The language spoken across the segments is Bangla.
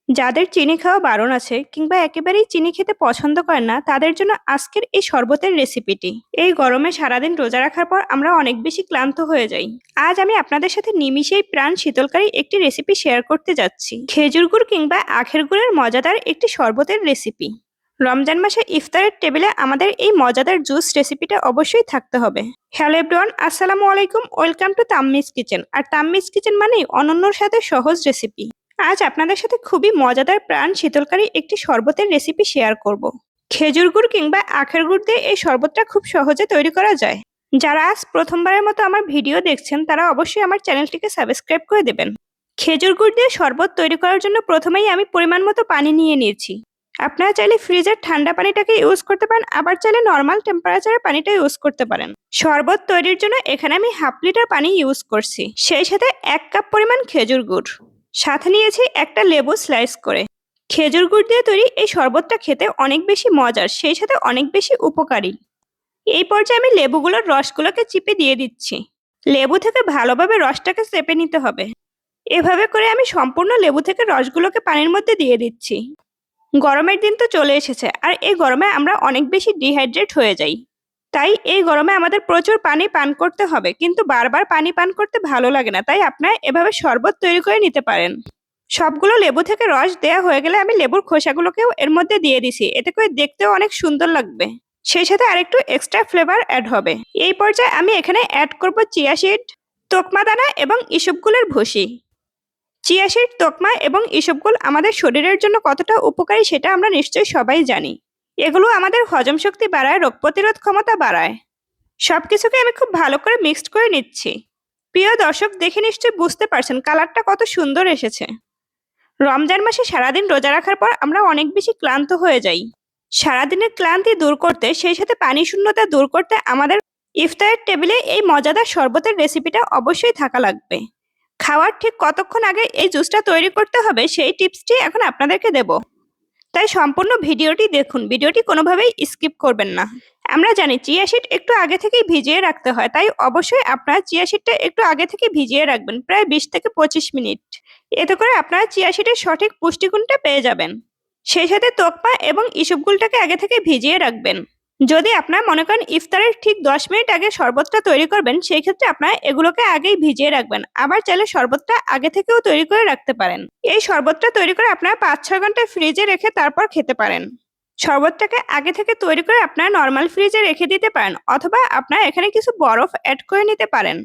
যাদের চিনি খাওয়া বারণ আছে কিংবা একেবারেই চিনি খেতে পছন্দ করেন না তাদের জন্য আজকের এই শরবতের রেসিপিটি। এই গরমে সারাদিন রোজা রাখার পর আমরা অনেক বেশি ক্লান্ত হয়ে যাই। আজ আমি আপনাদের সাথে নিমিষেই প্রাণ শীতলকারী একটি রেসিপি শেয়ার করতে যাচ্ছি, খেজুর গুড় কিংবা আখের গুড়ের মজাদার একটি শরবতের রেসিপি। রমজান মাসে ইফতারের টেবিলে আমাদের এই মজাদার জুস রেসিপিটা অবশ্যই থাকতে হবে। হ্যালো এভরিওয়ান, আসসালামু আলাইকুম, ওয়েলকাম টু তাম্মিস কিচেন। আর তাম্মিস কিচেন মানেই অনন্যর সাথে সহজ রেসিপি। আজ আপনাদের সাথে খুবই মজাদার প্রাণ শীতলকারী একটি শরবতের রেসিপি শেয়ার করব। খেজুর গুড় কিংবা আখের গুড় দিয়ে এই শরবতটা খুব সহজে তৈরি করা যায়। যারা আজ প্রথমবারের মতো আমার ভিডিও দেখছেন তারা অবশ্যই আমার চ্যানেলটিকে সাবস্ক্রাইব করে দেবেন। খেজুর গুড় দিয়ে শরবত তৈরি করার জন্য প্রথমেই আমি পরিমাণ মতো পানি নিয়ে নিয়েছি। আপনারা চাইলে ফ্রিজের ঠান্ডা পানিটাকে ইউজ করতে পারেন, আবার চাইলে নর্মাল টেম্পারেচারের পানিটা ইউজ করতে পারেন। শরবত তৈরির জন্য এখানে আমি হাফ লিটার পানি ইউজ করছি, সেই সাথে 1 কাপ পরিমাণ খেজুর গুড়, সাথে নিয়েছি একটা লেবু স্লাইস করে। খেজুর গুড় দিয়ে তৈরি এই শরবতটা খেতে অনেক বেশি মজার, সেই সাথে অনেক বেশি উপকারী। এই পর্যায়ে আমি লেবুগুলোর রসগুলোকে চিপে দিয়ে দিচ্ছি। লেবু থেকে ভালোভাবে রসটাকে চেপে নিতে হবে। এভাবে করে আমি সম্পূর্ণ লেবু থেকে রসগুলোকে পানির মধ্যে দিয়ে দিচ্ছি। গরমের দিন তো চলে এসেছে, আর এই গরমে আমরা অনেক বেশি ডিহাইড্রেট হয়ে যাই। তাই এই গরমে আমাদের প্রচুর পানি পান করতে হবে, কিন্তু বারবার পানি পান করতে ভালো লাগে না। তাই আপনারা এভাবে শরবত তৈরি করে নিতে পারেন। সবগুলো লেবু থেকে রস দেয়া হয়ে গেলে আমি লেবুর খোসাগুলোকেও এর মধ্যে দিয়ে দিছি, এতে করে দেখতেও অনেক সুন্দর লাগবে। সেই সাথে আরেকটু এক্সট্রা ফ্লেভার অ্যাড হবে। এই পর্যায়ে আমি এখানে অ্যাড করব চিয়া সিড, তোকমা দানা এবং ইসবগুলের ভুসি। চিয়া সিড, তোকমা এবং ইসবগুল আমাদের শরীরের জন্য কতটা উপকারী সেটা আমরা নিশ্চয়ই সবাই জানি। এগুলো আমাদের হজম শক্তি বাড়ায়, রোগ প্রতিরোধ ক্ষমতা বাড়ায়। সবকিছুকে আমি খুব ভালো করে মিক্সড করে নিচ্ছি। প্রিয় দর্শক, দেখে নিশ্চয়ই বুঝতে পারছেন কালারটা কত সুন্দর এসেছে। রমজান মাসে সারাদিন রোজা রাখার পর আমরা অনেক বেশি ক্লান্ত হয়ে যাই। সারাদিনের ক্লান্তি দূর করতে, সেই সাথে পানি শূন্যতা দূর করতে আমাদের ইফতারের টেবিলে এই মজাদার শরবতের রেসিপিটা অবশ্যই থাকা লাগবে। খাওয়ার ঠিক কতক্ষণ আগে এই জুসটা তৈরি করতে হবে সেই টিপসটি এখন আপনাদেরকে দেব। তাই সম্পূর্ণ ভিডিওটি দেখুন, ভিডিওটি কোনোভাবেই স্কিপ করবেন না। আমরা জানি চিয়া সিড একটু আগে থেকেই ভিজিয়ে রাখতে হয়, তাই অবশ্যই আপনারা চিয়া সিডটা একটু আগে থেকে ভিজিয়ে রাখবেন, প্রায় 20 থেকে 25 মিনিট। এতে করে আপনারা চিয়া সিডের সঠিক পুষ্টিগুণটা পেয়ে যাবেন। সেই সাথে তোকমা এবং ইসবগুলটাকে আগে থেকে ভিজিয়ে রাখবেন। যদি আপনারা মনে করেন ইফতারের ঠিক 10 মিনিট আগে শরবতটা তৈরি করবেন, সেই ক্ষেত্রে আপনারা এগুলোকে আগেই ভিজিয়ে রাখবেন। আবার চাইলে শরবতটা আগে থেকেও তৈরি করে রাখতে পারেন। এই শরবতটা তৈরি করে আপনারা 5-6 ঘন্টা ফ্রিজে রেখে তারপর খেতে পারেন। শরবতটাকে আগে থেকে তৈরি করে আপনারা নর্মাল ফ্রিজে রেখে দিতে পারেন, অথবা আপনারা এখানে কিছু বরফ অ্যাড করে নিতে পারেন।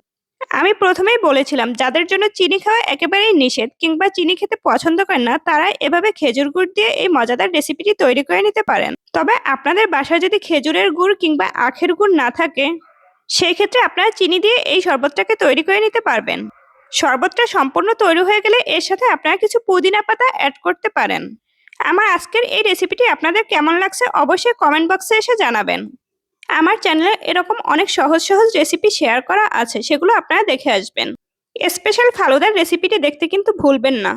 আমি প্রথমেই বলেছিলাম যাদের জন্য চিনি খাওয়া একেবারেই নিষেধ কিংবা চিনি খেতে পছন্দ করেন না, তারা এভাবে খেজুর গুড় দিয়ে এই মজাদার রেসিপিটি তৈরি করে নিতে পারেন। তবে আপনাদের বাসায় যদি খেজুরের গুড় কিংবা আখের গুড় না থাকে, সেই ক্ষেত্রে আপনারা চিনি দিয়ে এই শরবতটাকে তৈরি করে নিতে পারবেন। শরবতটা সম্পূর্ণ তৈরি হয়ে গেলে এর সাথে আপনারা কিছু পুদিনা পাতা অ্যাড করতে পারেন। আমার আজকের এই রেসিপিটি আপনাদের কেমন লাগছে অবশ্যই কমেন্ট বক্সে এসে জানাবেন। আমার চ্যানেলে এরকম অনেক সহজ সহজ রেসিপি শেয়ার করা আছে, সেগুলো আপনারা দেখে আসবেন। স্পেশাল ফালুদার রেসিপিটি দেখতে কিন্তু ভুলবেন না।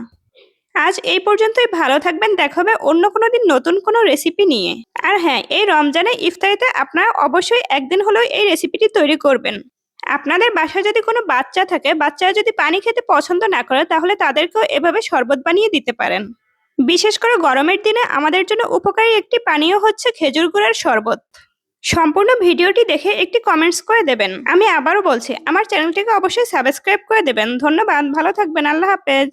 আজ এই পর্যন্তই, ভালো থাকবেন। দেখা হবে অন্য কোনো দিন নতুন কোনো রেসিপি নিয়ে। আর হ্যাঁ, এই রমজানে ইফতারিতে আপনারা অবশ্যই একদিন হলেও এই রেসিপিটি তৈরি করবেন। আপনাদের বাসায় যদি কোনো বাচ্চা থাকে, বাচ্চারা যদি পানি খেতে পছন্দ না করে, তাহলে তাদেরকেও এভাবে শরবত বানিয়ে দিতে পারেন। বিশেষ করে গরমের দিনে আমাদের জন্য উপকারী একটি পানীয় হচ্ছে খেজুর গুড়ের শরবত। সম্পূর্ণ ভিডিওটি দেখে একটি কমেন্টস করে দেবেন। আমি আবারও বলছি, আমার চ্যানেলটিকে অবশ্যই সাবস্ক্রাইব করে দেবেন। ধন্যবাদ, ভালো থাকবেন, আল্লাহ হাফেজ।